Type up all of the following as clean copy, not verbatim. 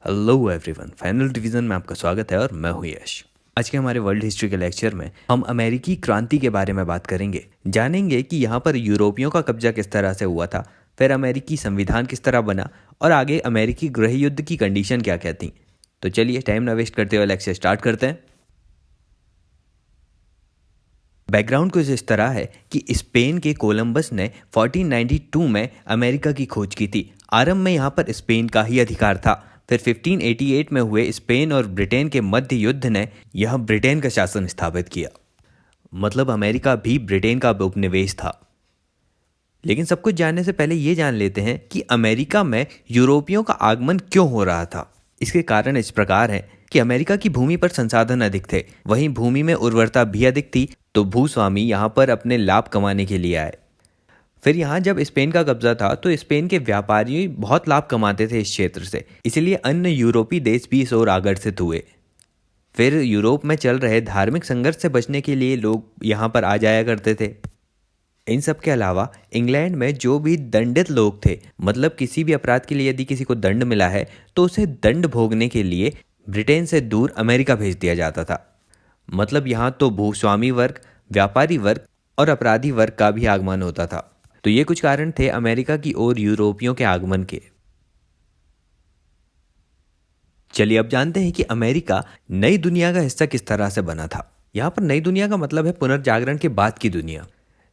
Hello everyone, final division में आपका स्वागत है और मैं हूं यश। आज के हमारे वर्ल्ड हिस्ट्री के लेक्चर में हम अमेरिकी क्रांति के बारे में बात करेंगे। जानेंगे कि यहाँ पर यूरोपियों का कब्जा किस तरह से हुआ था, फिर अमेरिकी संविधान किस तरह बना और आगे अमेरिकी गृह युद्ध की कंडीशन क्या क्या थी। तो चलिए टाइम ना वेस्ट करते हुए लेक्चर स्टार्ट करते हैं। बैकग्राउंड कुछ इस तरह है कि स्पेन के कोलंबस ने 1492 में अमेरिका की खोज की थी। आरंभ में यहाँ पर स्पेन का ही अधिकार था। फिर 1588 में हुए स्पेन और ब्रिटेन के मध्य युद्ध ने यह ब्रिटेन का शासन स्थापित किया। मतलब अमेरिका भी ब्रिटेन का उपनिवेश था। लेकिन सब कुछ जानने से पहले ये जान लेते हैं कि अमेरिका में यूरोपियों का आगमन क्यों हो रहा था। इसके कारण इस प्रकार है कि अमेरिका की भूमि पर संसाधन अधिक थे, वहीं भूमि में उर्वरता भी अधिक थी, तो भूस्वामी यहाँ पर अपने लाभ कमाने के लिए आए। फिर यहाँ जब स्पेन का कब्जा था तो स्पेन के व्यापारी बहुत लाभ कमाते थे इस क्षेत्र से, इसलिए अन्य यूरोपीय देश भी इस ओर आकर्षित हुए। फिर यूरोप में चल रहे धार्मिक संघर्ष से बचने के लिए लोग यहाँ पर आ जाया करते थे। इन सब के अलावा इंग्लैंड में जो भी दंडित लोग थे, मतलब किसी भी अपराध के लिए यदि किसी को दंड मिला है तो उसे दंड भोगने के लिए ब्रिटेन से दूर अमेरिका भेज दिया जाता था। मतलब यहाँ तो भूस्वामी वर्ग, व्यापारी वर्ग और अपराधी वर्ग का भी आगमन होता था। तो ये कुछ कारण थे अमेरिका की ओर यूरोपियों के आगमन के। चलिए अब जानते हैं कि अमेरिका नई दुनिया का हिस्सा किस तरह से बना था। यहाँ पर नई दुनिया का मतलब है पुनर्जागरण के बाद की दुनिया।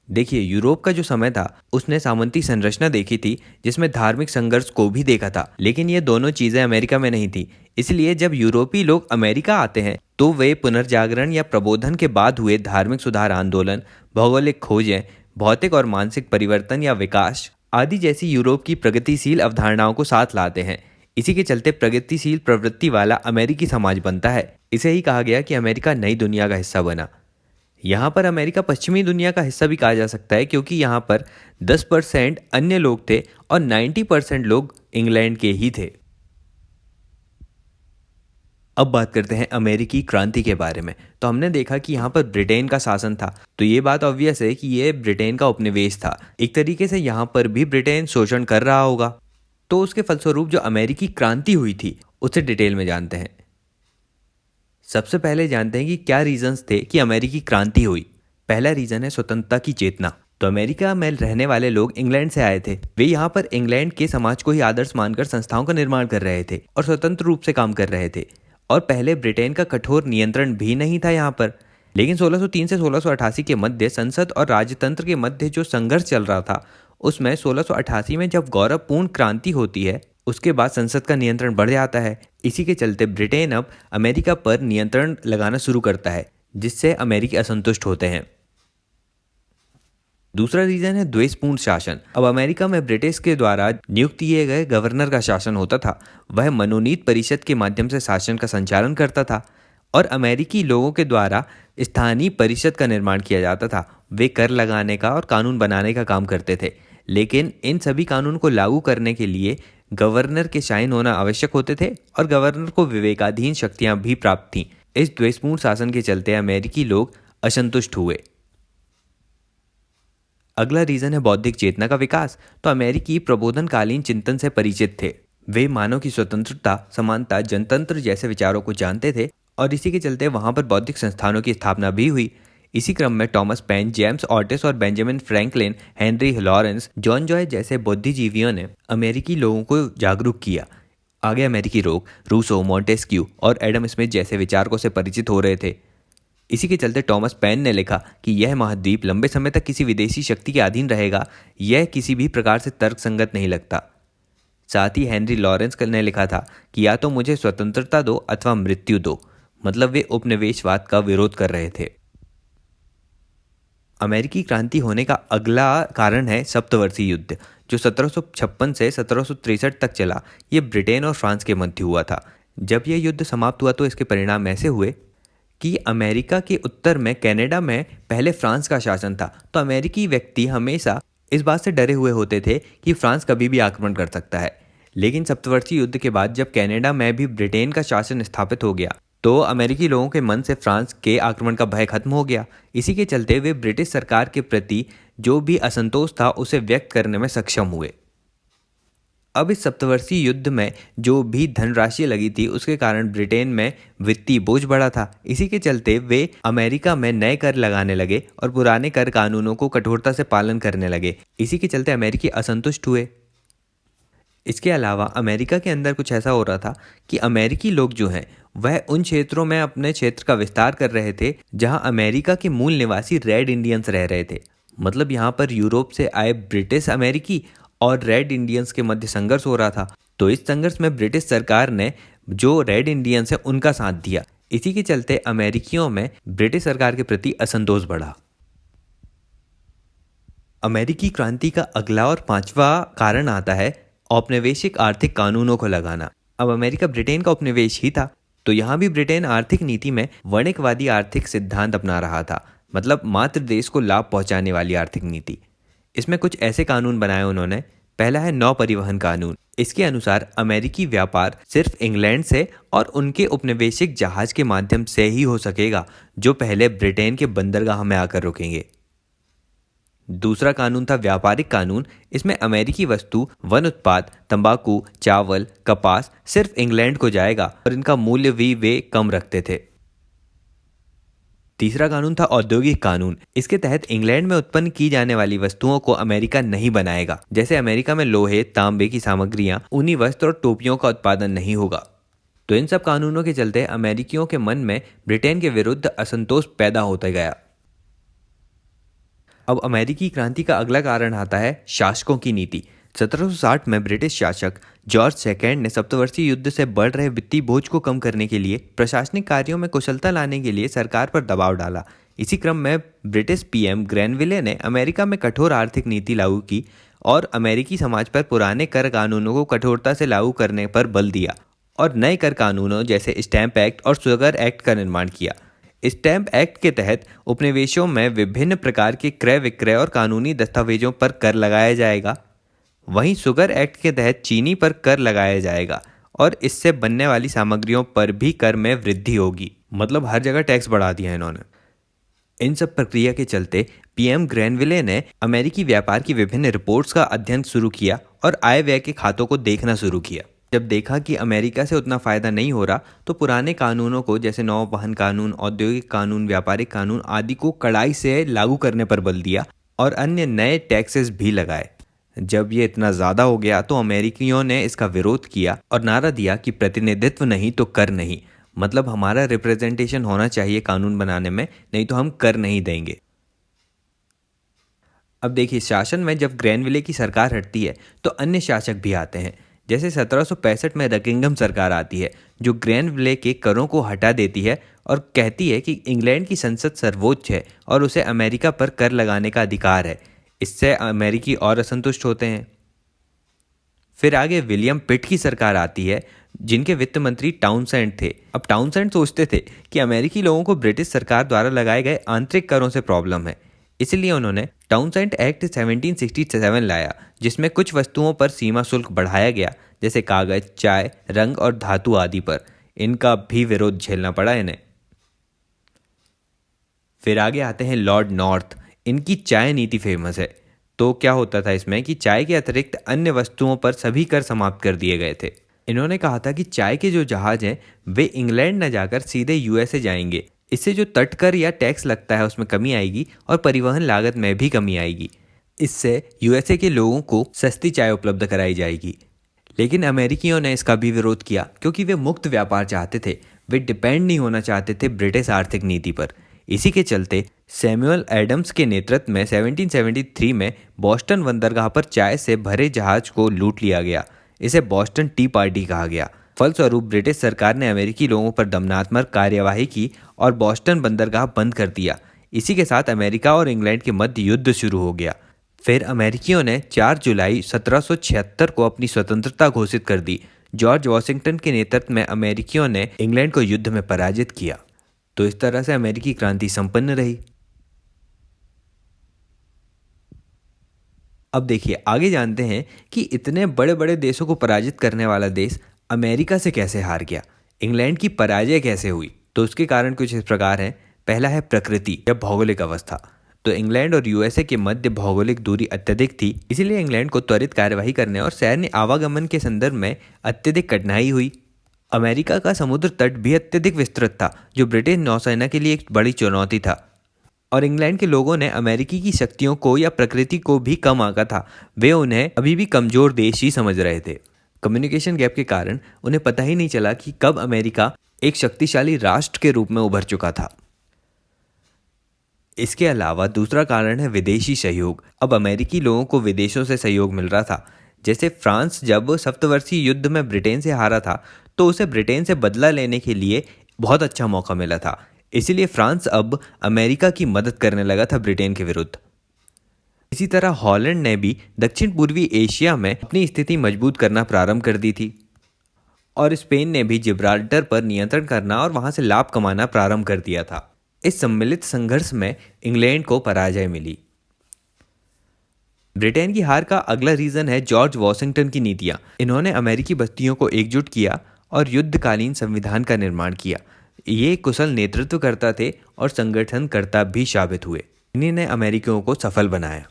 देखिए, यूरोप का जो समय था उसने सामंती संरचना देखी थी जिसमें धार्मिक संघर्ष को भी देखा था, लेकिन ये दोनों चीजें अमेरिका में नहीं थी। इसलिए जब यूरोपीय लोग अमेरिका आते हैं तो वे पुनर्जागरण या प्रबोधन के बाद हुए धार्मिक सुधार आंदोलन, भौगोलिक खोजें, भौतिक और मानसिक परिवर्तन या विकास आदि जैसी यूरोप की प्रगतिशील अवधारणाओं को साथ लाते हैं। इसी के चलते प्रगतिशील प्रवृत्ति वाला अमेरिकी समाज बनता है। इसे ही कहा गया कि अमेरिका नई दुनिया का हिस्सा बना। यहाँ पर अमेरिका पश्चिमी दुनिया का हिस्सा भी कहा जा सकता है, क्योंकि यहाँ पर 10% अन्य लोग थे और 90% लोग इंग्लैंड के ही थे। अब बात करते हैं अमेरिकी क्रांति के बारे में। तो हमने देखा कि यहाँ पर ब्रिटेन का शासन था, तो ये बात ऑब्वियस है कि ये ब्रिटेन का उपनिवेश था। एक तरीके से यहाँ पर भी ब्रिटेन शोषण कर रहा होगा। तो उसके फलस्वरूप जो अमेरिकी क्रांति हुई थी उसे डिटेल में जानते हैं। सबसे पहले जानते हैं कि क्या रीजंस थे कि अमेरिकी क्रांति हुई। पहला रीजन है स्वतंत्रता की चेतना। तो अमेरिका में रहने वाले लोग इंग्लैंड से आए थे। वे यहाँ पर इंग्लैंड के समाज को ही आदर्श मानकर संस्थाओं का निर्माण कर रहे थे और स्वतंत्र रूप से काम कर रहे थे। और पहले ब्रिटेन का कठोर नियंत्रण भी नहीं था यहाँ पर। लेकिन 1603 से 1688 के मध्य संसद और राजतंत्र के मध्य जो संघर्ष चल रहा था, उसमें 1688 में जब गौरवपूर्ण क्रांति होती है उसके बाद संसद का नियंत्रण बढ़ जाता है। इसी के चलते ब्रिटेन अब अमेरिका पर नियंत्रण लगाना शुरू करता है, जिससे अमेरिकी असंतुष्ट होते हैं। दूसरा रीजन है द्वेषपूर्ण शासन। अब अमेरिका में ब्रिटिश के द्वारा नियुक्त किए गए गवर्नर का शासन होता था। वह मनोनीत परिषद के माध्यम से शासन का संचालन करता था और अमेरिकी लोगों के द्वारा स्थानीय परिषद का निर्माण किया जाता था। वे कर लगाने का और कानून बनाने का काम करते थे, लेकिन इन सभी कानून को लागू करने के लिए गवर्नर के साइन होना आवश्यक होते थे और गवर्नर को विवेकाधीन शक्तियां भी प्राप्त थीं। इस द्वेषपूर्ण शासन के चलते अमेरिकी लोग असंतुष्ट हुए। अगला रीजन है बौद्धिक चेतना का विकास। तो अमेरिकी प्रबोधनकालीन चिंतन से परिचित थे। वे मानव की स्वतंत्रता, समानता, जनतंत्र जैसे विचारों को जानते थे और इसी के चलते वहां पर बौद्धिक संस्थानों की स्थापना भी हुई। इसी क्रम में टॉमस पेन, जेम्स ऑटिस और Benjamin Franklin, Henry Lawrence, John Joy जैसे बुद्धिजीवियों ने अमेरिकी लोगों को जागरूक किया। आगे अमेरिकी लोग रूसो, मॉन्टेस्क्यू और एडम स्मिथ जैसे विचारकों से परिचित हो रहे थे। इसी के चलते टॉमस पेन ने लिखा कि यह महाद्वीप लंबे समय तक किसी विदेशी शक्ति के अधीन रहेगा, यह किसी भी प्रकार से तर्कसंगत नहीं लगता। साथ ही हेनरी लॉरेंस ने लिखा था कि या तो मुझे स्वतंत्रता दो अथवा मृत्यु दो। मतलब वे उपनिवेशवाद का विरोध कर रहे थे। अमेरिकी क्रांति होने का अगला कारण है सप्तवर्षीय युद्ध, जो 1756 से 1763 तक चला। ये ब्रिटेन और फ्रांस के मध्य हुआ था। जब यह युद्ध समाप्त हुआ तो इसके परिणाम ऐसे हुए कि अमेरिका के उत्तर में कनाडा में पहले फ्रांस का शासन था। तो अमेरिकी व्यक्ति हमेशा इस बात से डरे हुए होते थे कि फ्रांस कभी भी आक्रमण कर सकता है। लेकिन सप्तवर्षीय युद्ध के बाद जब कनाडा में भी ब्रिटेन का शासन स्थापित हो गया तो अमेरिकी लोगों के मन से फ्रांस के आक्रमण का भय खत्म हो गया। इसी के चलते वे ब्रिटिश सरकार के प्रति जो भी असंतोष था उसे व्यक्त करने में सक्षम हुए। अब इस सप्तवर्षीय युद्ध में जो भी धनराशि लगी थी उसके कारण ब्रिटेन में वित्तीय बोझ बढ़ा था। इसी के चलते वे अमेरिका में नए कर लगाने लगे और पुराने कर कानूनों को कठोरता से पालन करने लगे। इसी के चलते अमेरिकी असंतुष्ट हुए। इसके अलावा अमेरिका के अंदर कुछ ऐसा हो रहा था कि अमेरिकी लोग जो हैं वह उन क्षेत्रों में अपने क्षेत्र का विस्तार कर रहे थे जहां अमेरिका के मूल निवासी रेड इंडियंस रह रहे थे। मतलब यहाँ पर यूरोप से आए ब्रिटिश अमेरिकी और रेड इंडियंस के मध्य संघर्ष हो रहा था। तो इस संघर्ष में ब्रिटिश सरकार ने जो रेड इंडियंस है उनका साथ दिया। इसी के चलते अमेरिकियों में ब्रिटिश सरकार के प्रति असंतोष बढ़ा। अमेरिकी क्रांति का अगला और पांचवा कारण आता है औपनिवेशिक आर्थिक कानूनों को लगाना। अब अमेरिका ब्रिटेन का उपनिवेश ही था, तो यहाँ भी ब्रिटेन आर्थिक नीति में वणिकवादी आर्थिक सिद्धांत अपना रहा था, मतलब मात्र देश को लाभ पहुंचाने वाली आर्थिक नीति। इसमें कुछ ऐसे कानून बनाए उन्होंने। पहला है नौ परिवहन कानून। इसके अनुसार अमेरिकी व्यापार सिर्फ इंग्लैंड से और उनके उपनिवेशिक जहाज के माध्यम से ही हो सकेगा जो पहले ब्रिटेन के बंदरगाह में आकर रुकेंगे। दूसरा कानून था व्यापारिक कानून। इसमें अमेरिकी वस्तु, वन उत्पाद, तंबाकू, चावल, कपास सिर्फ इंग्लैंड को जाएगा और इनका मूल्य भी वे कम रखते थे। तीसरा कानून था औद्योगिक कानून। इसके तहत इंग्लैंड में उत्पन्न की जाने वाली वस्तुओं को अमेरिका नहीं बनाएगा। जैसे अमेरिका में लोहे, तांबे की सामग्रियां, ऊनी वस्त्र और टोपियों का उत्पादन नहीं होगा। तो इन सब कानूनों के चलते अमेरिकियों के मन में ब्रिटेन के विरुद्ध असंतोष पैदा होता गया। अब अमेरिकी क्रांति का अगला कारण आता है शासकों की नीति। 1760 में ब्रिटिश शासक जॉर्ज सेकेंड ने सप्तवर्षीय युद्ध से बढ़ रहे वित्तीय बोझ को कम करने के लिए प्रशासनिक कार्यों में कुशलता लाने के लिए सरकार पर दबाव डाला। इसी क्रम में ब्रिटिश पीएम ग्रैनविले ने अमेरिका में कठोर आर्थिक नीति लागू की और अमेरिकी समाज पर पुराने कर कानूनों को कठोरता से लागू करने पर बल दिया और नए कर कानूनों जैसे स्टैंप एक्ट और शुगर एक्ट का निर्माण किया। स्टैंप एक्ट के तहत उपनिवेशों में विभिन्न प्रकार के क्रय विक्रय और कानूनी दस्तावेजों पर कर लगाया जाएगा। वहीं शुगर एक्ट के तहत चीनी पर कर लगाया जाएगा और इससे बनने वाली सामग्रियों पर भी कर में वृद्धि होगी। मतलब हर जगह टैक्स बढ़ा दिया इन्होंने। इन सब प्रक्रिया के चलते पीएम ग्रैनविले ने अमेरिकी व्यापार की विभिन्न रिपोर्ट्स का अध्ययन शुरू किया और आय व्यय के खातों को देखना शुरू किया। जब देखा कि अमेरिका से उतना फायदा नहीं हो रहा तो पुराने कानूनों को जैसे नौवहन कानून, औद्योगिक कानून, व्यापारिक कानून आदि को कड़ाई से लागू करने पर बल दिया और अन्य नए टैक्सेस भी लगाए। जब ये इतना ज़्यादा हो गया तो अमेरिकियों ने इसका विरोध किया और नारा दिया कि प्रतिनिधित्व नहीं तो कर नहीं। मतलब हमारा रिप्रेजेंटेशन होना चाहिए कानून बनाने में, नहीं तो हम कर नहीं देंगे। अब देखिए, शासन में जब ग्रैनविले की सरकार हटती है तो अन्य शासक भी आते हैं। जैसे 1765 में रकिंघम सरकार आती है जो ग्रैनविले के करों को हटा देती है और कहती है कि इंग्लैंड की संसद सर्वोच्च है और उसे अमेरिका पर कर लगाने का अधिकार है। इससे अमेरिकी और असंतुष्ट होते हैं। फिर आगे विलियम पिट की सरकार आती है जिनके वित्त मंत्री टाउनसेंड थे। अब टाउनसेंड सोचते थे कि अमेरिकी लोगों को ब्रिटिश सरकार द्वारा लगाए गए आंतरिक करों से प्रॉब्लम है, इसलिए उन्होंने टाउनसेंड एक्ट 1767 लाया जिसमें कुछ वस्तुओं पर सीमा शुल्क बढ़ाया गया, जैसे कागज, चाय, रंग और धातु आदि पर। इनका भी विरोध झेलना पड़ा इन्हें। फिर आगे आते हैं लॉर्ड नॉर्थ। इनकी चाय नीति फेमस है। तो क्या होता था इसमें कि चाय के अतिरिक्त अन्य वस्तुओं पर सभी कर समाप्त कर दिए गए थे। इन्होंने कहा था कि चाय के जो जहाज हैं वे इंग्लैंड न जाकर सीधे यूएसए जाएंगे। इससे जो तटकर या टैक्स लगता है उसमें कमी आएगी और परिवहन लागत में भी कमी आएगी। इससे यूएसए के लोगों को सस्ती चाय उपलब्ध कराई जाएगी। लेकिन अमेरिकियों ने इसका भी विरोध किया क्योंकि वे मुक्त व्यापार चाहते थे। वे डिपेंड नहीं होना चाहते थे ब्रिटिश आर्थिक नीति पर। इसी के चलते सैमुअल एडम्स के नेतृत्व में 1773 में बॉस्टन बंदरगाह पर चाय से भरे जहाज को लूट लिया गया। इसे बॉस्टन टी पार्टी कहा गया। फलस्वरूप ब्रिटिश सरकार ने अमेरिकी लोगों पर दमनात्मक कार्यवाही की और बॉस्टन बंदरगाह बंद कर दिया। इसी के साथ अमेरिका और इंग्लैंड के मध्य युद्ध शुरू हो गया। फिर अमेरिकियों ने 4 जुलाई 1776 को अपनी स्वतंत्रता घोषित कर दी। जॉर्ज वॉशिंगटन के नेतृत्व में अमेरिकियों ने इंग्लैंड को युद्ध में पराजित किया। तो इस तरह से अमेरिकी क्रांति संपन्न रही। अब देखिए, आगे जानते हैं कि इतने बड़े बड़े देशों को पराजित करने वाला देश अमेरिका से कैसे हार गया, इंग्लैंड की पराजय कैसे हुई। तो उसके कारण कुछ इस प्रकार हैं। पहला है प्रकृति या भौगोलिक अवस्था। तो इंग्लैंड और यूएसए के मध्य भौगोलिक दूरी अत्यधिक थी, इसीलिए इंग्लैंड को त्वरित कार्यवाही करने और सैन्य आवागमन के संदर्भ में अत्यधिक कठिनाई हुई। अमेरिका का समुद्र तट भी अत्यधिक विस्तृत था, जो ब्रिटिश नौसेना के लिए एक बड़ी चुनौती था। और इंग्लैंड के लोगों ने अमेरिकी की शक्तियों को या प्रकृति को भी कम आंका था। वे उन्हें अभी भी कमजोर देश ही समझ रहे थे। कम्युनिकेशन गैप के कारण उन्हें पता ही नहीं चला कि कब अमेरिका एक शक्तिशाली राष्ट्र के रूप में उभर चुका था। इसके अलावा दूसरा कारण है विदेशी सहयोग। अब अमेरिकी लोगों को विदेशों से सहयोग मिल रहा था। जैसे फ्रांस जब सप्तवर्षीय युद्ध में ब्रिटेन से हारा था, तो उसे ब्रिटेन से बदला लेने के लिए बहुत अच्छा मौका मिला था। इसीलिए फ्रांस अब अमेरिका की मदद करने लगा था ब्रिटेन के विरुद्ध। इसी तरह हॉलैंड ने भी दक्षिण पूर्वी एशिया में अपनी स्थिति मजबूत करना प्रारंभ कर दी थी। और स्पेन ने भी जिब्राल्टर पर नियंत्रण करना और वहां से लाभ कमाना प्रारंभ कर दिया था। इस सम्मिलित संघर्ष में इंग्लैंड को पराजय मिली। ब्रिटेन की हार का अगला रीजन है जॉर्ज वॉशिंगटन की नीतियां। इन्होंने अमेरिकी बस्तियों को एकजुट किया और युद्धकालीन संविधान का निर्माण किया। ये कुशल नेतृत्वकर्ता थे और संगठनकर्ता भी साबित हुए। इन्हीं ने अमेरिकियों को सफल बनाया।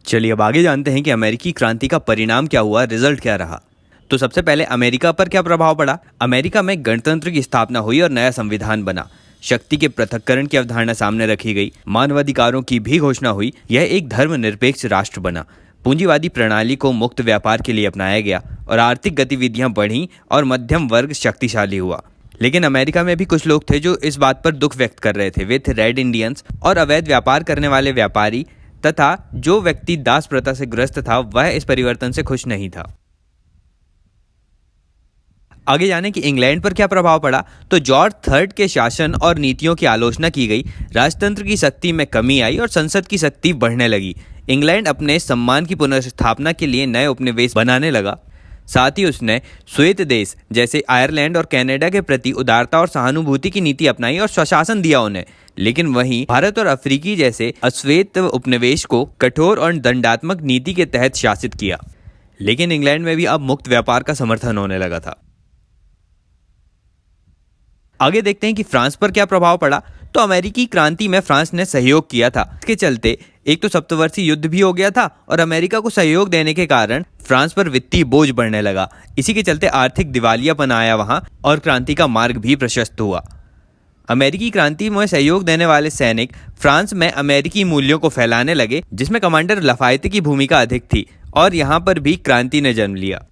चलिए अब आगे जानते हैं कि अमेरिकी क्रांति का परिणाम क्या हुआ, रिजल्ट क्या रहा। तो सबसे पहले अमेरिका पर क्या प्रभाव पड़ा। अमेरिका में गणतंत्र की स्थापना हुई और नया संविधान बना। शक्ति के पृथक्करण की अवधारणा सामने रखी गई। मानवाधिकारों की भी घोषणा हुई। यह एक धर्मनिरपेक्ष राष्ट्र बना। पूंजीवादी प्रणाली को मुक्त व्यापार के लिए अपनाया गया और आर्थिक गतिविधियां बढ़ीं और मध्यम वर्ग शक्तिशाली हुआ। लेकिन अमेरिका में भी कुछ लोग थे जो इस बात पर दुख व्यक्त कर रहे थे। वे थे रेड इंडियंस और अवैध व्यापार करने वाले व्यापारी, तथा जो व्यक्ति दास प्रथा से ग्रस्त था वह इस परिवर्तन से खुश नहीं था। आगे जाने कि इंग्लैंड पर क्या प्रभाव पड़ा, तो जॉर्ज थर्ड के शासन और नीतियों की आलोचना की गई। राजतंत्र की शक्ति में कमी आई और संसद की शक्ति बढ़ने लगी। इंग्लैंड अपने सम्मान की पुनर्स्थापना के लिए नए उपनिवेश बनाने लगा। साथ ही उसने श्वेत देश जैसे आयरलैंड और कनाडा के प्रति उदारता और सहानुभूति की नीति अपनाई और स्वशासन दिया उन्हें। लेकिन वहीं भारत और अफ्रीकी जैसे अश्वेत उपनिवेश को कठोर और दंडात्मक नीति के तहत शासित किया। लेकिन इंग्लैंड में भी अब मुक्त व्यापार का समर्थन होने लगा था। आगे देखते हैं कि फ्रांस पर क्या प्रभाव पड़ा। तो अमेरिकी क्रांति में फ्रांस ने सहयोग किया था। इसके चलते एक तो सप्तवर्षीय युद्ध भी हो गया था और अमेरिका को सहयोग देने के कारण फ्रांस पर वित्तीय बोझ बढ़ने लगा। इसी के चलते आर्थिक दिवालियापन आया वहां और क्रांति का मार्ग भी प्रशस्त हुआ। अमेरिकी क्रांति में सहयोग देने वाले सैनिक फ्रांस में अमेरिकी मूल्यों को फैलाने लगे, जिसमें कमांडर लफायते की भूमिका अधिक थी और यहां पर भी क्रांति ने जन्म लिया।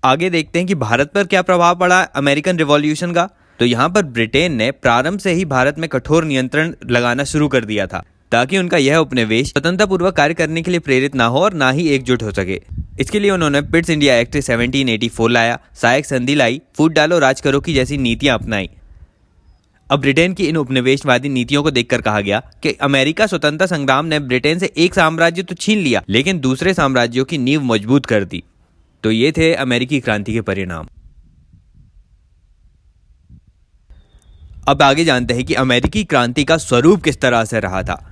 आगे देखते हैं कि भारत पर क्या प्रभाव पड़ा अमेरिकन रिवॉल्यूशन का। तो यहाँ पर ब्रिटेन ने प्रारंभ से ही भारत में कठोर नियंत्रण लगाना शुरू कर दिया था, ताकि उनका यह उपनिवेश स्वतंत्रतापूर्वक कार्य करने के लिए प्रेरित ना हो और ना ही एकजुट हो सके। इसके लिए उन्होंने पिट्स इंडिया एक्ट 1784 लाया, सहायक संधि लाई, फूट डालो राज करो की जैसी नीतियां अपनाई। अब ब्रिटेन की इन उपनिवेशवादी नीतियों को देखकर कहा गया कि अमेरिका स्वतंत्रता संग्राम ने ब्रिटेन से एक साम्राज्य तो छीन लिया, लेकिन दूसरे साम्राज्यों की नींव मजबूत कर दी। तो ये थे अमेरिकी क्रांति के परिणाम। अब आगे जानते हैं कि अमेरिकी क्रांति का स्वरूप किस तरह से रहा था।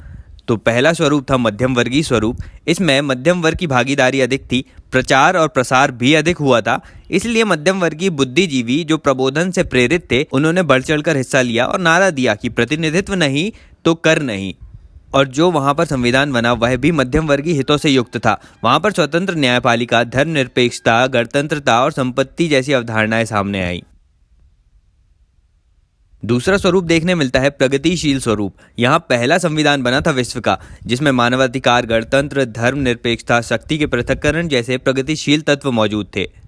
तो पहला स्वरूप था मध्यम वर्गीय स्वरूप। इसमें मध्यम वर्ग की भागीदारी अधिक थी, प्रचार और प्रसार भी अधिक हुआ था। इसलिए मध्यम वर्गीय बुद्धिजीवी जो प्रबोधन से प्रेरित थे, उन्होंने बढ़ चढ़कर हिस्सा लिया और नारा दिया कि प्रतिनिधित्व नहीं तो कर नहीं। और जो वहां पर संविधान बना वह भी मध्यम वर्गीय हितों से युक्त था। वहां पर स्वतंत्र न्यायपालिका, धर्मनिरपेक्षता, गणतंत्रता और संपत्ति जैसी अवधारणाएं सामने आई। दूसरा स्वरूप देखने मिलता है प्रगतिशील स्वरूप। यहाँ पहला संविधान बना था विश्व का, जिसमें मानवाधिकार, गणतंत्र, धर्मनिरपेक्षता, शक्ति के पृथक्करण जैसे प्रगतिशील तत्व मौजूद थे।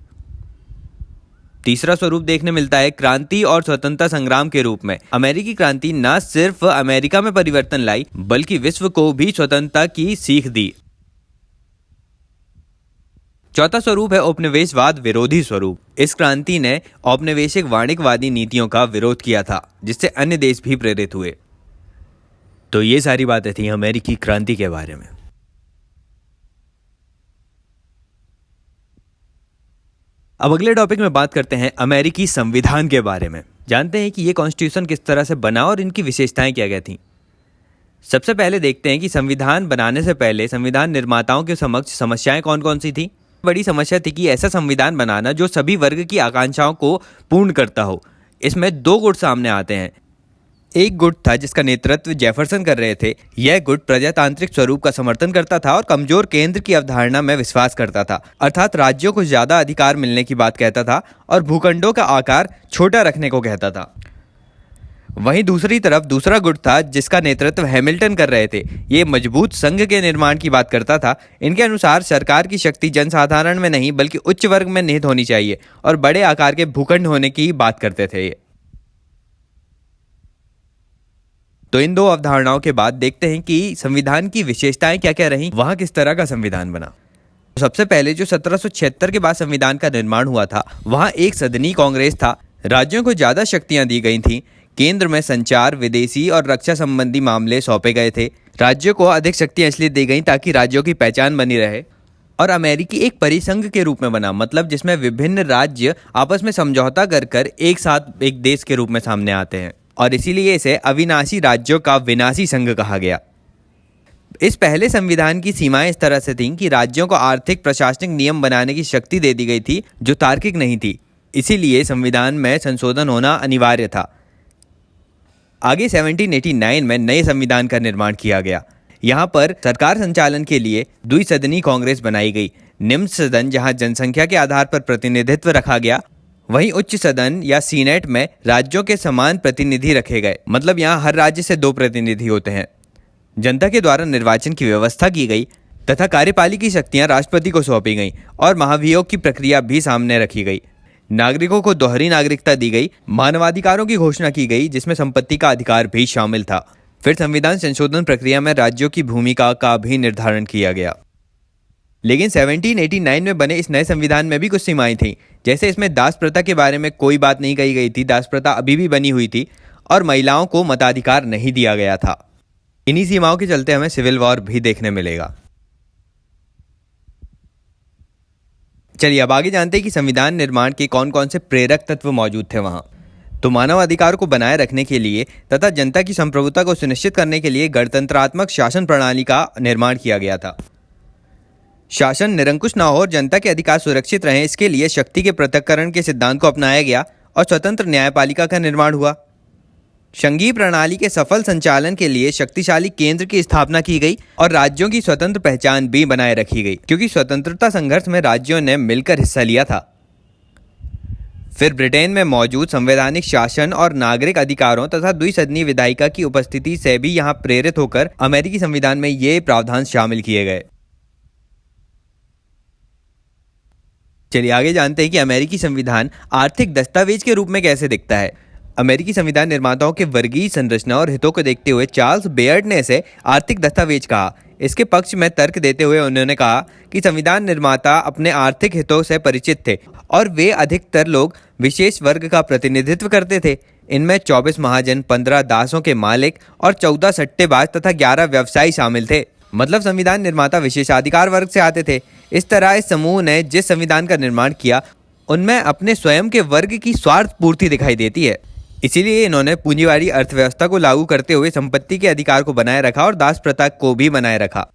तीसरा स्वरूप देखने मिलता है क्रांति और स्वतंत्रता संग्राम के रूप में। अमेरिकी क्रांति न सिर्फ अमेरिका में परिवर्तन लाई, बल्कि विश्व को भी स्वतंत्रता की सीख दी। चौथा स्वरूप है उपनिवेशवाद विरोधी स्वरूप। इस क्रांति ने औपनिवेशिक वाणिज्यवादी नीतियों का विरोध किया था, जिससे अन्य देश भी प्रेरित हुए। तो ये सारी बातें थी अमेरिकी क्रांति के बारे में। अब अगले टॉपिक में बात करते हैं अमेरिकी संविधान के बारे में। जानते हैं कि ये कॉन्स्टिट्यूशन किस तरह से बना और इनकी विशेषताएं क्या क्या थी। सबसे पहले देखते हैं कि संविधान बनाने से पहले संविधान निर्माताओं के समक्ष समस्याएं कौन कौन सी थी। बड़ी समस्या थी कि ऐसा संविधान बनाना जो सभी वर्ग की आकांक्षाओं को पूर्ण करता हो। इसमें दो गुट सामने आते हैं। एक गुट था जिसका नेतृत्व जेफरसन कर रहे थे। यह गुट प्रजातांत्रिक स्वरूप का समर्थन करता था और कमजोर केंद्र की अवधारणा में विश्वास करता था, अर्थात राज्यों को ज्यादा अधिकार मिलने की बात कहता था और भूखंडों का आकार छोटा रखने को कहता था। वहीं दूसरी तरफ दूसरा गुट था जिसका नेतृत्व हैमिल्टन कर रहे थे। ये मजबूत संघ के निर्माण की बात करता था। इनके अनुसार सरकार की शक्ति जनसाधारण में नहीं बल्कि उच्च वर्ग में निहित होनी चाहिए और बड़े आकार के भूखंड होने की बात करते थे। तो इन दो अवधारणाओं के बाद देखते हैं कि संविधान की विशेषताएं क्या क्या रहीं, वहां किस तरह का संविधान बना। तो सबसे पहले जो 1776 के बाद संविधान का निर्माण हुआ था, वहां एक सदनी कांग्रेस था। राज्यों को ज्यादा शक्तियां दी गई थीं। केंद्र में संचार, विदेशी और रक्षा संबंधी मामले सौंपे गए थे। राज्यों को अधिक शक्तियां इसलिए दी गई ताकि राज्यों की पहचान बनी रहे। और अमेरिकी एक परिसंघ के रूप में बना, मतलब जिसमें विभिन्न राज्य आपस में समझौता कर एक साथ एक देश के रूप में सामने आते हैं, और इसीलिए इसे अविनाशी राज्यों का विनाशी संघ कहा गया। इस पहले संविधान की सीमाएं इस तरह से थीं कि राज्यों को आर्थिक प्रशासनिक नियम बनाने की शक्ति दे दी गई थी जो तार्किक नहीं थी। इसीलिए संविधान में संशोधन होना अनिवार्य था। आगे 1789 में नए संविधान का निर्माण किया गया। यहाँ पर सरकार संचालन के लिए द्विसदनी कांग्रेस बनाई गई। निम्न सदन जहाँ जनसंख्या के आधार पर प्रतिनिधित्व रखा गया, वहीं उच्च सदन या सीनेट में राज्यों के समान प्रतिनिधि रखे गए, मतलब यहाँ हर राज्य से 2 प्रतिनिधि होते हैं। जनता के द्वारा निर्वाचन की व्यवस्था की गई तथा कार्यपालिका की शक्तियां राष्ट्रपति को सौंपी गईं और महाभियोग की प्रक्रिया भी सामने रखी गई। नागरिकों को दोहरी नागरिकता दी गई। मानवाधिकारों की घोषणा की गई जिसमें संपत्ति का अधिकार भी शामिल था। फिर संविधान संशोधन प्रक्रिया में राज्यों की भूमिका का भी निर्धारण किया गया। लेकिन 1789 में बने इस नए संविधान में भी कुछ सीमाएं थीं। जैसे इसमें दास प्रथा के बारे में कोई बात नहीं कही गई थी। दास प्रथा अभी भी बनी हुई थी और महिलाओं को मताधिकार नहीं दिया गया था। इन्हीं सीमाओं के चलते हमें सिविल वॉर भी देखने मिलेगा। चलिए अब आगे जानते हैं कि संविधान निर्माण के कौन कौन से प्रेरक तत्व मौजूद थे वहां। तो मानव अधिकार को बनाए रखने के लिए तथा जनता की संप्रभुता को सुनिश्चित करने के लिए गणतंत्रात्मक शासन प्रणाली का निर्माण किया गया था। शासन निरंकुश न हो और जनता के अधिकार सुरक्षित रहें, इसके लिए शक्ति के पृथक्करण के सिद्धांत को अपनाया गया और स्वतंत्र न्यायपालिका का निर्माण हुआ। संघीय प्रणाली के सफल संचालन के लिए शक्तिशाली केंद्र की स्थापना की गई और राज्यों की स्वतंत्र पहचान भी बनाए रखी गई, क्योंकि स्वतंत्रता संघर्ष में राज्यों ने मिलकर हिस्सा लिया था। फिर ब्रिटेन में मौजूद संवैधानिक शासन और नागरिक अधिकारों तथा द्विसदनीय विधायिका की उपस्थिति से भी यहाँ प्रेरित होकर अमेरिकी संविधान में ये प्रावधान शामिल किए गए। चलिए आगे जानते हैं कि अमेरिकी संविधान आर्थिक दस्तावेज के रूप में कैसे दिखता है। अमेरिकी संविधान निर्माताओं के वर्गीय संरचना और हितों को देखते हुए चार्ल्स बेयर्ड ने इसे आर्थिक दस्तावेज कहा। इसके पक्ष में तर्क देते हुए उन्होंने कहा कि संविधान निर्माता अपने आर्थिक हितों से परिचित थे और वे अधिकतर लोग विशेष वर्ग का प्रतिनिधित्व करते थे। इनमें 24 महाजन, 15 दासों के मालिक और 14 सट्टेबाज तथा 11 व्यवसायी शामिल थे। मतलब संविधान निर्माता विशेषाधिकार वर्ग से आते थे। इस तरह इस समूह ने जिस संविधान का निर्माण किया उनमें अपने स्वयं के वर्ग की स्वार्थ पूर्ति दिखाई देती है। इसीलिए इन्होंने पूंजीवादी अर्थव्यवस्था को लागू करते हुए संपत्ति के अधिकार को बनाए रखा और दास प्रथा को भी बनाए रखा।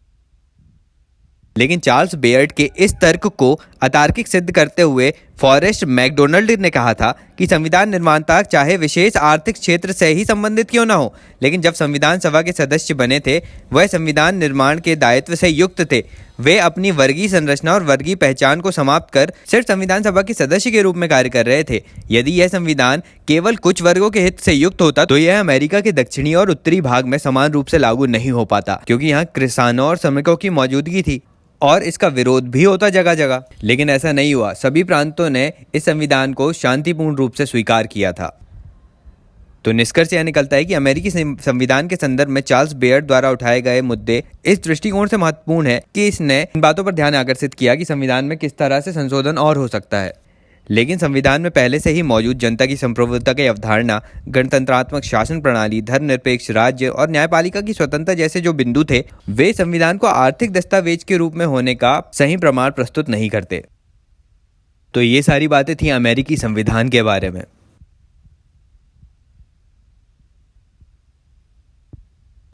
लेकिन चार्ल्स बेयर्ड के इस तर्क को अतार्किक सिद्ध करते हुए फॉरेस्ट मैकडोनल्ड ने कहा था कि संविधान निर्माता चाहे विशेष आर्थिक क्षेत्र से ही संबंधित क्यों न हो, लेकिन जब संविधान सभा के सदस्य बने थे वह संविधान निर्माण के दायित्व से युक्त थे। वे अपनी वर्गीय संरचना और वर्गीय पहचान को समाप्त कर सिर्फ संविधान सभा के सदस्य के रूप में कार्य कर रहे थे। यदि यह संविधान केवल कुछ वर्गों के हित से युक्त होता तो यह अमेरिका के दक्षिणी और उत्तरी भाग में समान रूप से लागू नहीं हो पाता, क्योंकि यहाँ किसानों और श्रमिकों की मौजूदगी थी और इसका विरोध भी होता जगह जगह। लेकिन ऐसा नहीं हुआ। सभी प्रांतों ने इस संविधान को शांतिपूर्ण रूप से स्वीकार किया था। तो निष्कर्ष यह निकलता है कि अमेरिकी संविधान के संदर्भ में चार्ल्स बेयर्ड द्वारा उठाए गए मुद्दे इस दृष्टिकोण से महत्वपूर्ण है कि इसने इन बातों पर ध्यान आकर्षित किया कि संविधान में किस तरह से संशोधन और हो सकता है। लेकिन संविधान में पहले से ही मौजूद जनता की संप्रभुता की अवधारणा, गणतंत्रात्मक शासन प्रणाली, धर्मनिरपेक्ष राज्य और न्यायपालिका की स्वतंत्रता जैसे जो बिंदु थे वे संविधान को आर्थिक दस्तावेज के रूप में होने का सही प्रमाण प्रस्तुत नहीं करते। तो ये सारी बातें थी अमेरिकी संविधान के बारे में।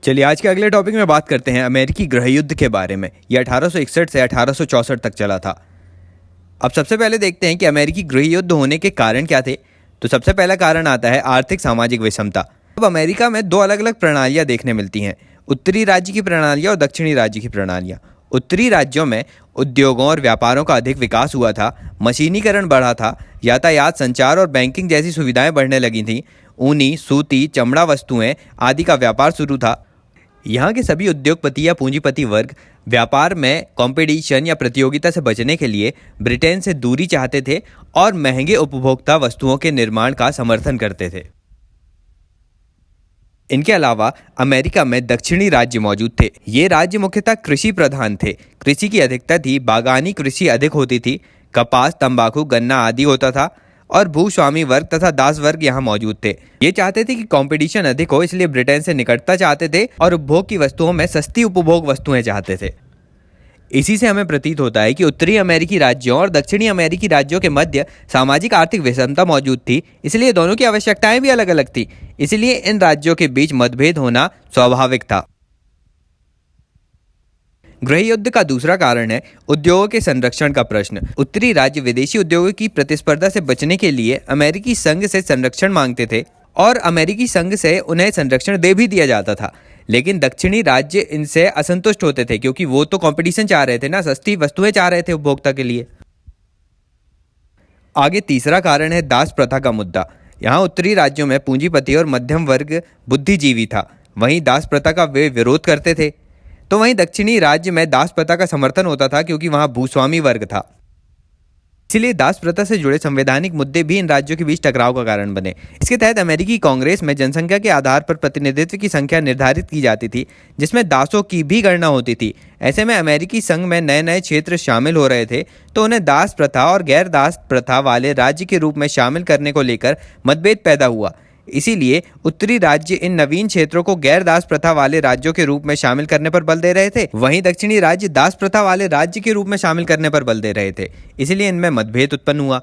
चलिए आज के अगले टॉपिक में बात करते हैं अमेरिकी गृह युद्ध के बारे में। यह 1861 से 1864 तक चला था। अब सबसे पहले देखते हैं कि अमेरिकी गृह युद्ध होने के कारण क्या थे। तो सबसे पहला कारण आता है आर्थिक सामाजिक विषमता। अब अमेरिका में दो अलग अलग प्रणालियां देखने मिलती हैं, उत्तरी राज्य की प्रणालियां और दक्षिणी राज्य की प्रणालियां। उत्तरी राज्यों में उद्योगों और व्यापारों का अधिक विकास हुआ था, मशीनीकरण बढ़ा था, यातायात, संचार और बैंकिंग जैसी सुविधाएं बढ़ने लगी थीं, ऊनी, सूती, चमड़ा वस्तुएं आदि का व्यापार शुरू था। यहाँ के सभी उद्योगपति या पूंजीपति वर्ग व्यापार में कंपटीशन या प्रतियोगिता से बचने के लिए ब्रिटेन से दूरी चाहते थे और महंगे उपभोक्ता वस्तुओं के निर्माण का समर्थन करते थे। इनके अलावा अमेरिका में दक्षिणी राज्य मौजूद थे। ये राज्य मुख्यतः कृषि प्रधान थे। कृषि की अधिकता थी, बागानी कृषि अधिक होती थी, कपास, तंबाकू, गन्ना आदि होता था और भूस्वामी वर्ग तथा दास वर्ग यहाँ मौजूद थे। ये चाहते थे कि कंपटीशन अधिक हो, इसलिए ब्रिटेन से निकटता चाहते थे और उपभोग की वस्तुओं में सस्ती उपभोग वस्तुएं चाहते थे। इसी से हमें प्रतीत होता है कि उत्तरी अमेरिकी राज्यों और दक्षिणी अमेरिकी राज्यों के मध्य सामाजिक आर्थिक विषमता मौजूद थी, इसलिए दोनों की आवश्यकताएं भी अलग अलग थी। इसलिए इन राज्यों के बीच मतभेद होना स्वाभाविक था। गृह युद्ध का दूसरा कारण है उद्योगों के संरक्षण का प्रश्न। उत्तरी राज्य विदेशी उद्योगों की प्रतिस्पर्धा से बचने के लिए अमेरिकी संघ से संरक्षण मांगते थे और अमेरिकी संघ से उन्हें संरक्षण दे भी दिया जाता था। लेकिन दक्षिणी राज्य इनसे असंतुष्ट होते थे क्योंकि वो तो कंपटीशन चाह रहे थे ना, सस्ती वस्तुएं चाह रहे थे उपभोक्ता के लिए। आगे तीसरा कारण है दास प्रथा का मुद्दा। यहाँ उत्तरी राज्यों में पूंजीपति और मध्यम वर्ग बुद्धिजीवी था, वहीं दास प्रथा का वे विरोध करते थे। तो वहीं दक्षिणी राज्य में दास प्रथा का समर्थन होता था क्योंकि वहां भूस्वामी वर्ग था। इसीलिए दास प्रथा से जुड़े संवैधानिक मुद्दे भी इन राज्यों के बीच टकराव का कारण बने। इसके तहत अमेरिकी कांग्रेस में जनसंख्या के आधार पर प्रतिनिधित्व की संख्या निर्धारित की जाती थी, जिसमें दासों की भी गणना होती थी। ऐसे में अमेरिकी संघ में नए नए क्षेत्र शामिल हो रहे थे, तो उन्हें दास प्रथा और गैर दास प्रथा वाले राज्य के रूप में शामिल करने को लेकर मतभेद पैदा हुआ। इसीलिए उत्तरी राज्य इन नवीन क्षेत्रों को गैर दास प्रथा वाले राज्यों के रूप में शामिल करने पर बल दे रहे थे, वहीं दक्षिणी राज्य दास प्रथा वाले राज्य के रूप में शामिल करने पर बल दे रहे थे। इसीलिए इनमें मतभेद उत्पन्न हुआ।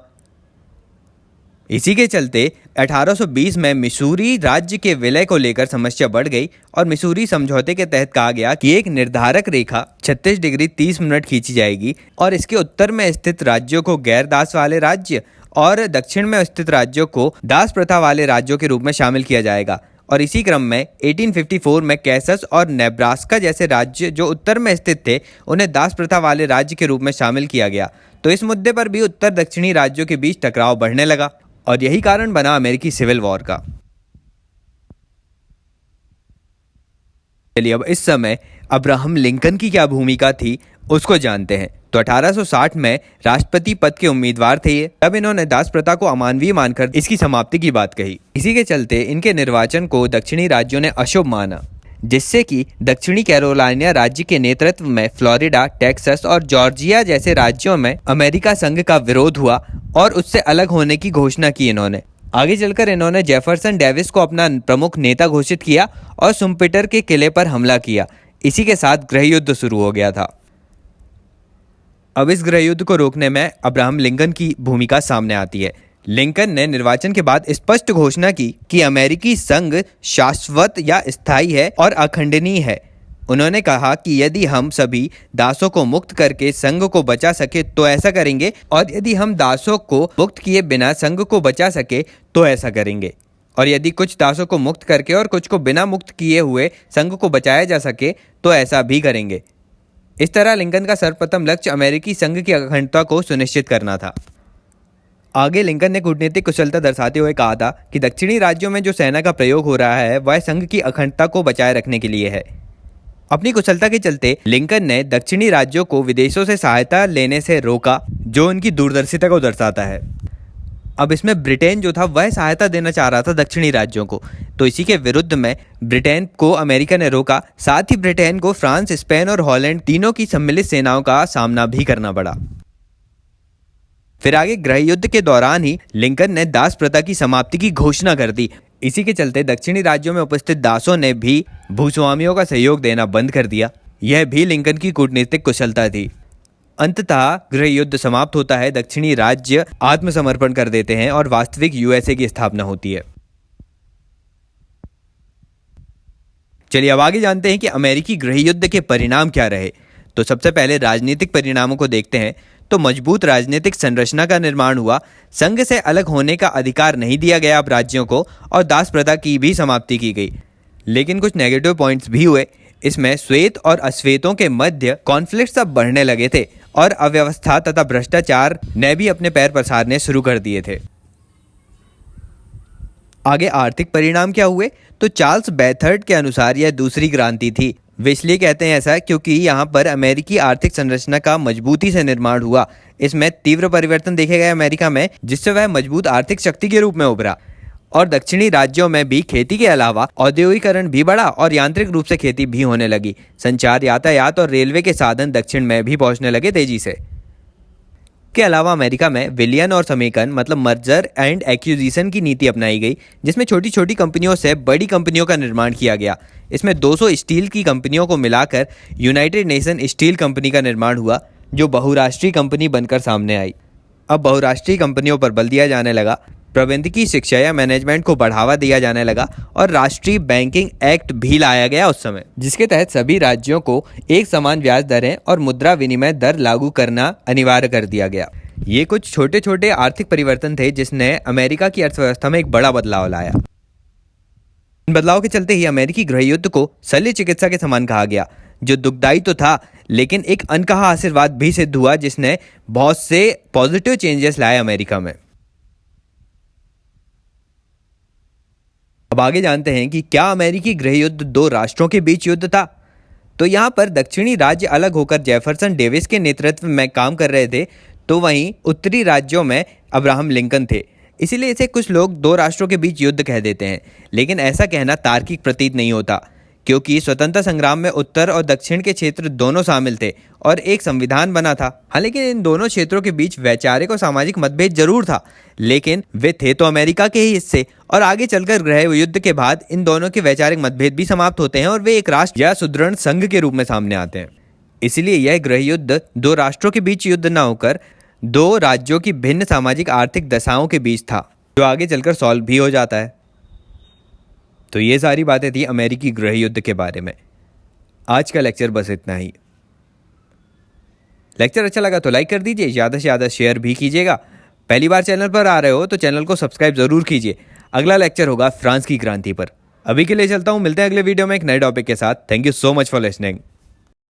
इसी के चलते 1820 में मिसूरी राज्य के विलय को लेकर समस्या बढ़ गई और मिसूरी समझौते के तहत कहा गया कि एक निर्धारक रेखा 36 डिग्री 30 मिनट खींची जाएगी और इसके उत्तर में स्थित राज्यों को गैर दास वाले राज्य और दक्षिण में स्थित राज्यों को दास प्रथा वाले राज्यों के रूप में शामिल किया जाएगा। और इसी क्रम में 1854 में कैसस और नेब्रास्का जैसे राज्य जो उत्तर में स्थित थे, उन्हें दास प्रथा वाले राज्य के रूप में शामिल किया गया। तो इस मुद्दे पर भी उत्तर दक्षिणी राज्यों के बीच टकराव बढ़ने लगा और यही कारण बना अमेरिकी सिविल वॉर का। चलिए अब इस समय अब्राहम लिंकन की क्या भूमिका थी उसको जानते हैं। तो 1860 में राष्ट्रपति पद के उम्मीदवार थे ये। तब इन्होंने दास प्रथा को अमानवीय मानकर इसकी समाप्ति की बात कही। इसी के चलते इनके निर्वाचन को दक्षिणी राज्यों ने अशुभ माना, जिससे कि दक्षिणी कैरोलिना राज्य के नेतृत्व में फ्लोरिडा, टेक्सास और जॉर्जिया जैसे राज्यों में अमेरिका संघ का विरोध हुआ और उससे अलग होने की घोषणा की इन्होंने। आगे चलकर इन्होंने जेफरसन डेविस को अपना प्रमुख नेता घोषित किया और सुम्पीटर के किले पर हमला किया। इसी के साथ गृह युद्ध शुरू हो गया था। अब इस गृह युद्ध को रोकने में अब्राहम लिंकन की भूमिका सामने आती है। लिंकन ने निर्वाचन के बाद स्पष्ट घोषणा की कि अमेरिकी संघ शाश्वत या स्थायी है और अखंडनीय है। उन्होंने कहा कि यदि हम सभी दासों को मुक्त करके संघ को बचा सके तो ऐसा करेंगे, और यदि हम दासों को मुक्त किए बिना संघ को बचा सके तो ऐसा करेंगे, और यदि कुछ दासों को मुक्त करके और कुछ को बिना मुक्त किए हुए संघ को बचाया जा सके तो ऐसा भी करेंगे। इस तरह लिंकन का सर्वप्रथम लक्ष्य अमेरिकी संघ की अखंडता को सुनिश्चित करना था। आगे लिंकन ने कूटनीतिक कुशलता दर्शाते हुए कहा था कि दक्षिणी राज्यों में जो सेना का प्रयोग हो रहा है वह संघ की अखंडता को बचाए रखने के लिए है। अपनी कुशलता के चलते लिंकन ने दक्षिणी राज्यों को विदेशों से सहायता लेने से रोका, जो उनकी दूरदर्शिता को दर्शाता है। अब इसमें ब्रिटेन जो था वह सहायता देना चाह रहा था दक्षिणी राज्यों को, तो इसी के विरुद्ध में ब्रिटेन को अमेरिका ने रोका। साथ ही ब्रिटेन को फ्रांस, स्पेन और हॉलैंड तीनों की सम्मिलित सेनाओं का सामना भी करना पड़ा। फिर आगे गृह युद्ध के दौरान ही लिंकन ने दास प्रथा की समाप्ति की घोषणा कर दी। इसी के चलते दक्षिणी राज्यों में उपस्थित दासों ने भी भूस्वामियों का सहयोग देना बंद कर दिया। यह भी लिंकन की कूटनीतिक कुशलता थी। अंततः गृह युद्ध समाप्त होता है, दक्षिणी राज्य आत्मसमर्पण कर देते हैं और वास्तविक यूएसए की स्थापना होती है। चलिए अब आगे जानते हैं कि अमेरिकी गृह युद्ध के परिणाम क्या रहे। तो सबसे पहले राजनीतिक परिणामों को देखते हैं। तो मजबूत राजनीतिक संरचना का निर्माण हुआ, संघ से अलग होने का अधिकार नहीं दिया गया अब राज्यों को, और दास प्रथा की भी समाप्ति की गई। लेकिन कुछ नेगेटिव पॉइंट्स भी हुए। इसमें श्वेत और अश्वेतों के मध्य कॉन्फ्लिक्ट्स अब बढ़ने लगे थे और अव्यवस्था तथा भ्रष्टाचार ने भी अपने पैर पसारने शुरू कर दिए थे। आगे आर्थिक परिणाम क्या हुए, तो चार्ल्स बेथर्ड के अनुसार यह दूसरी क्रांति थी। वे इसलिए कहते हैं ऐसा क्योंकि यहाँ पर अमेरिकी आर्थिक संरचना का मजबूती से निर्माण हुआ। इसमें तीव्र परिवर्तन देखे गए अमेरिका में, जिससे वह मजबूत आर्थिक शक्ति के रूप में उभरा। और दक्षिणी राज्यों में भी खेती के अलावा औद्योगिकरण भी बढ़ा और यांत्रिक रूप से खेती भी होने लगी। संचार, यातायात और रेलवे के साधन दक्षिण में भी पहुंचने लगे तेजी से। के अलावा अमेरिका में विलयन और समेकन मतलब मर्जर एंड एक्विजिशन की नीति अपनाई गई, जिसमें छोटी छोटी कंपनियों से बड़ी कंपनियों का निर्माण किया गया। इसमें 200 स्टील की कंपनियों को मिलाकर यूनाइटेड नेशन स्टील कंपनी का निर्माण हुआ, जो बहुराष्ट्रीय कंपनी बनकर सामने आई। अब बहुराष्ट्रीय कंपनियों पर बल दिया जाने लगा, प्रबंधकीय शिक्षा या मैनेजमेंट को बढ़ावा दिया जाने लगा और राष्ट्रीय बैंकिंग एक्ट भी लाया गया उस समय, जिसके तहत सभी राज्यों को एक समान ब्याज दरें और मुद्रा विनिमय दर लागू करना अनिवार्य कर दिया गया। ये कुछ छोटे छोटे आर्थिक परिवर्तन थे जिसने अमेरिका की अर्थव्यवस्था में एक बड़ा बदलाव लाया। इन बदलाव के चलते ही अमेरिकी गृह युद्ध को शल्य चिकित्सा के समान कहा गया, जो दुखदायी तो था लेकिन एक अनकहा आशीर्वाद भी सिद्ध हुआ, जिसने बहुत से पॉजिटिव चेंजेस लाए अमेरिका में। अब आगे जानते हैं कि क्या अमेरिकी गृह युद्ध दो राष्ट्रों के बीच युद्ध था। तो यहाँ पर दक्षिणी राज्य अलग होकर जेफरसन डेविस के नेतृत्व में काम कर रहे थे, तो वहीं उत्तरी राज्यों में अब्राहम लिंकन थे। इसीलिए इसे कुछ लोग दो राष्ट्रों के बीच युद्ध कह देते हैं, लेकिन ऐसा कहना तार्किक प्रतीत नहीं होता, क्योंकि स्वतंत्रता संग्राम में उत्तर और दक्षिण के क्षेत्र दोनों शामिल थे और एक संविधान बना था। हाँ, लेकिन इन दोनों क्षेत्रों के बीच वैचारिक और सामाजिक मतभेद जरूर था, लेकिन वे थे तो अमेरिका के ही हिस्से। और आगे चलकर गृह युद्ध के बाद इन दोनों के वैचारिक मतभेद भी समाप्त होते हैं और वे एक राष्ट्र या सुदृढ़ संघ के रूप में सामने आते हैं। इसलिए यह गृह युद्ध दो राष्ट्रों के बीच युद्ध न होकर दो राज्यों की भिन्न सामाजिक आर्थिक दशाओं के बीच था, जो आगे चलकर सॉल्व भी हो जाता है। तो ये सारी बातें थी अमेरिकी गृह युद्ध के बारे में। आज का लेक्चर बस इतना ही। लेक्चर अच्छा लगा तो लाइक कर दीजिए, ज़्यादा से ज़्यादा शेयर भी कीजिएगा। पहली बार चैनल पर आ रहे हो तो चैनल को सब्सक्राइब ज़रूर कीजिए। अगला लेक्चर होगा फ्रांस की क्रांति पर। अभी के लिए चलता हूँ, मिलते हैं अगले वीडियो में एक नए टॉपिक के साथ। Thank you so much for listening.